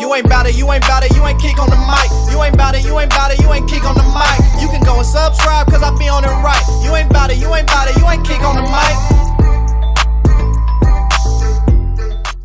You ain't bout it, you ain't bout it, you ain't kick on the mic. You ain't bout it, you ain't bout it, you ain't kick on the mic. You can go and subscribe cause I be on it right. You ain't bout it, you ain't bout it, you ain't kick on the mic.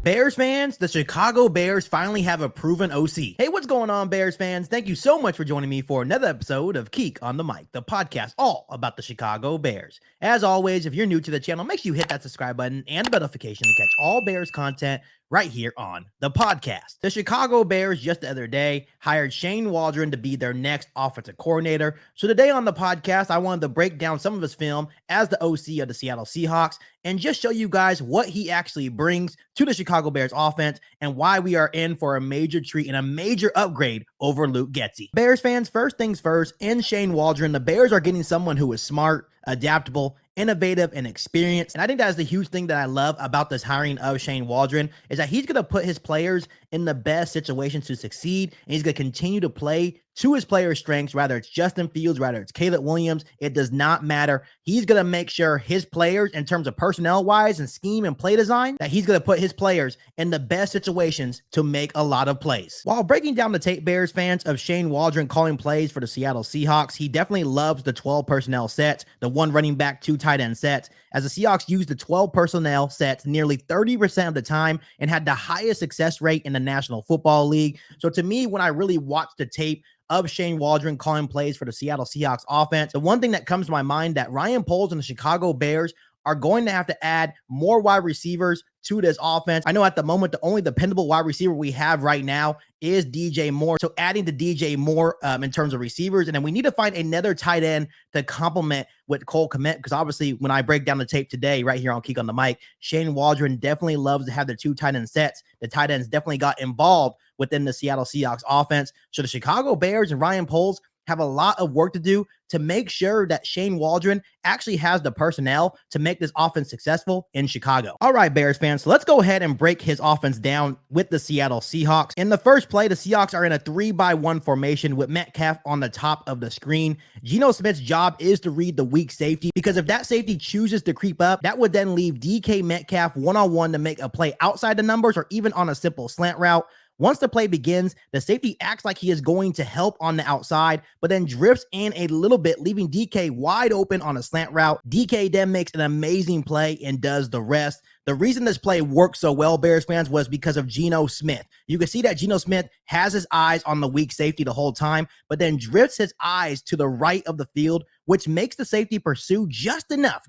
Bears fans, the Chicago Bears finally have a proven OC. Hey, what's going on, Bears fans? Thank you so much for joining me for another episode of Keek on the Mic, the podcast all about the Chicago Bears. As always, if you're new to the channel, make sure you hit that subscribe button and the notification to catch all Bears content right here on the podcast. The Chicago Bears just the other day hired Shane Waldron to be their next offensive coordinator. So today on the podcast, I wanted to break down some of his film as the OC of the Seattle Seahawks and just show you guys what he actually brings to the Chicago Bears offense and why we are in for a major treat and a major upgrade over Luke Getsy. Bears fans, first things first, in Shane Waldron, the Bears are getting someone who is smart, adaptable, innovative, and experienced. And I think that is the huge thing that I love about this hiring of Shane Waldron is that he's going to put his players in the best situations to succeed. And he's going to continue to play to his players' strengths, whether it's Justin Fields, whether it's Caleb Williams, it does not matter. He's going to make sure his players, in terms of personnel-wise and scheme and play design, that he's going to put his players in the best situations to make a lot of plays. While breaking down the tape, Bears fans, of Shane Waldron calling plays for the Seattle Seahawks, he definitely loves the 12 personnel sets, the one running back, two tight end sets, as the Seahawks used the 12 personnel sets nearly 30% of the time and had the highest success rate in the National Football League. So to me, when I really watched the tape of Shane Waldron calling plays for the Seattle Seahawks offense, the one thing that comes to my mind that Ryan Poles and the Chicago Bears are going to have to add more wide receivers to this offense. I know at the moment, the only dependable wide receiver we have right now is DJ Moore. So adding to DJ Moore in terms of receivers, and then we need to find another tight end to complement with Cole Kmet, because obviously when I break down the tape today right here on Keek on the Mic, Shane Waldron definitely loves to have the two tight end sets. The tight ends definitely got involved within the Seattle Seahawks offense. So the Chicago Bears and Ryan Poles have a lot of work to do to make sure that Shane Waldron actually has the personnel to make this offense successful in Chicago. All right, Bears fans, so let's go ahead and break his offense down with the Seattle Seahawks. In the first play, the Seahawks are in a 3-by-1 formation with Metcalf on the top of the screen. Geno Smith's job is to read the weak safety, because if that safety chooses to creep up, that would then leave DK Metcalf one-on-one to make a play outside the numbers or even on a simple slant route. Once the play begins, the safety acts like he is going to help on the outside, but then drifts in a little bit, leaving DK wide open on a slant route. DK then makes an amazing play and does the rest. The reason this play worked so well, Bears fans, was because of Geno Smith. You can see that Geno Smith has his eyes on the weak safety the whole time, but then drifts his eyes to the right of the field, which makes the safety pursue just enough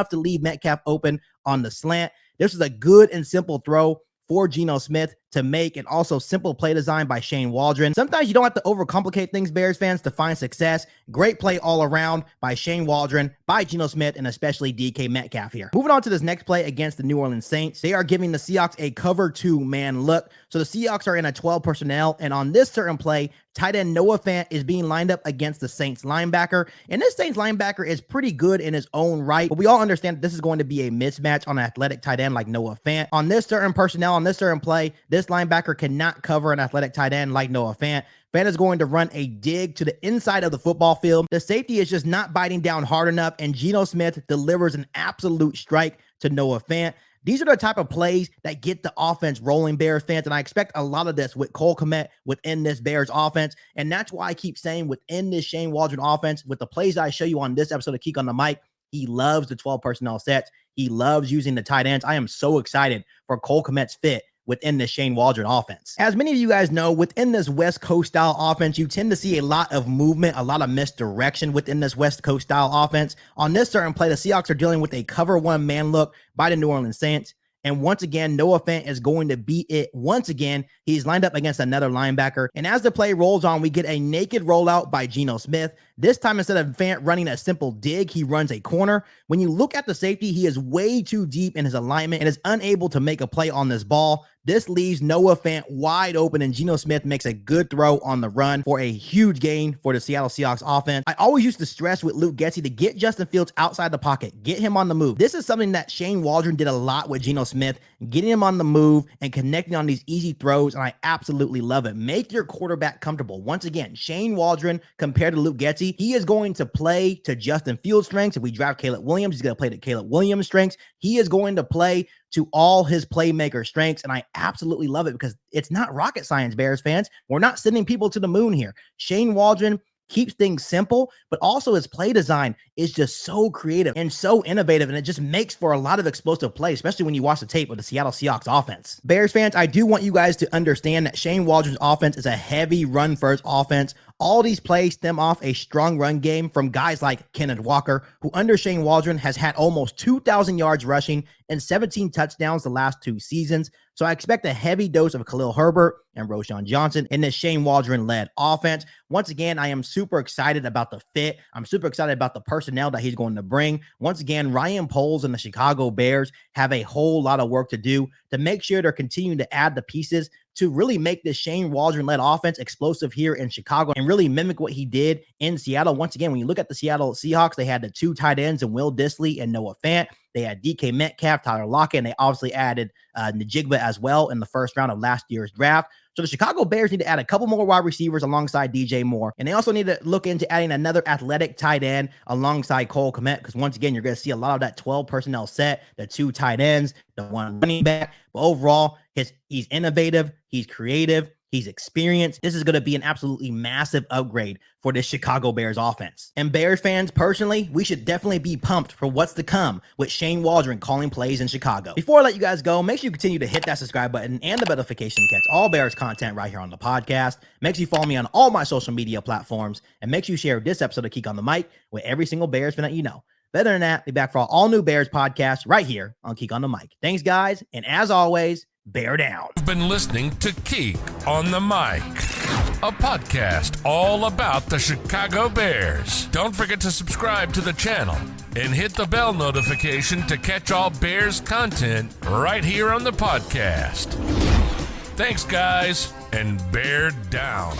to leave Metcalf open on the slant. This is a good and simple throw for Geno Smith to make, and also simple play design by Shane Waldron. Sometimes you don't have to overcomplicate things, Bears fans, to find success. Great play all around by Shane Waldron, by Geno Smith, and especially DK Metcalf here. Moving on to this next play against the New Orleans Saints, they are giving the Seahawks a cover 2-man look. So the Seahawks are in a 12 personnel, and on this certain play, tight end Noah Fant is being lined up against the Saints linebacker, and this Saints linebacker is pretty good in his own right, but we all understand that this is going to be a mismatch on an athletic tight end like Noah Fant. On this certain personnel, on this certain play, this linebacker cannot cover an athletic tight end like Noah Fant. Fant is going to run a dig to the inside of the football field. The safety is just not biting down hard enough, and Geno Smith delivers an absolute strike to Noah Fant. These are the type of plays that get the offense rolling, Bears fans, and I expect a lot of this with Cole Kmet within this Bears offense, and that's why I keep saying within this Shane Waldron offense, with the plays that I show you on this episode of Keek on the Mic, he loves the 12 personnel sets. He loves using the tight ends. I am so excited for Cole Kmet's fit within the Shane Waldron offense. As many of you guys know, within this West Coast style offense, you tend to see a lot of movement, a lot of misdirection within this West Coast style offense. On this certain play, the Seahawks are dealing with a cover 1-man look by the New Orleans Saints. And once again, Noah Fant is going to beat it. Once again, he's lined up against another linebacker. And as the play rolls on, we get a naked rollout by Geno Smith. This time, instead of Fant running a simple dig, he runs a corner. When you look at the safety, he is way too deep in his alignment and is unable to make a play on this ball. This leaves Noah Fant wide open, and Geno Smith makes a good throw on the run for a huge gain for the Seattle Seahawks offense. I always used to stress with Luke Getsy to get Justin Fields outside the pocket, get him on the move. This is something that Shane Waldron did a lot with Geno Smith, getting him on the move and connecting on these easy throws, and I absolutely love it. Make your quarterback comfortable. Once again, Shane Waldron compared to Luke Getsy ability. He is going to play to Justin Fields' strengths. If we draft Caleb Williams, he's going to play to Caleb Williams' strengths. He is going to play to all his playmaker strengths, and I absolutely love it because it's not rocket science, Bears fans. We're not sending people to the moon here. Shane Waldron keeps things simple, but also his play design is just so creative and so innovative, and it just makes for a lot of explosive play, especially when you watch the tape of the Seattle Seahawks offense. Bears fans, I do want you guys to understand that Shane Waldron's offense is a heavy run-first offense. All these plays stem off a strong run game from guys like Kenneth Walker, who under Shane Waldron has had almost 2,000 yards rushing and 17 touchdowns the last 2 seasons. So I expect a heavy dose of Khalil Herbert and Roschon Johnson in this Shane Waldron-led offense. Once again, I am super excited about the fit. I'm super excited about the personnel that he's going to bring. Once again, Ryan Poles and the Chicago Bears have a whole lot of work to do to make sure they're continuing to add the pieces to really make this Shane Waldron-led offense explosive here in Chicago and really mimic what he did in Seattle. Once again, when you look at the Seattle Seahawks, they had the 2 tight ends in Will Dissly and Noah Fant. They had DK Metcalf, Tyler Lockett, and they obviously added Njigba as well in the first round of last year's draft. So the Chicago Bears need to add a couple more wide receivers alongside DJ Moore. And they also need to look into adding another athletic tight end alongside Cole Kmet, because once again, you're going to see a lot of that 12 personnel set, the 2 tight ends, the 1 running back. But overall, he's innovative, he's creative, he's experienced. This is going to be an absolutely massive upgrade for this Chicago Bears offense. And Bears fans, personally, we should definitely be pumped for what's to come with Shane Waldron calling plays in Chicago. Before I let you guys go, make sure you continue to hit that subscribe button and the notification to catch all Bears content right here on the podcast. Make sure you follow me on all my social media platforms, and make sure you share this episode of Geek on the Mic with every single Bears fan that you know. Better than that, be back for all new Bears podcasts right here on Geek on the Mic. Thanks, guys, and as always, bear down. You've been listening to Geek on the Mic, a podcast all about the Chicago Bears. Don't forget to subscribe to the channel and hit the bell notification to catch all Bears content right here on the podcast. Thanks, guys, and bear down.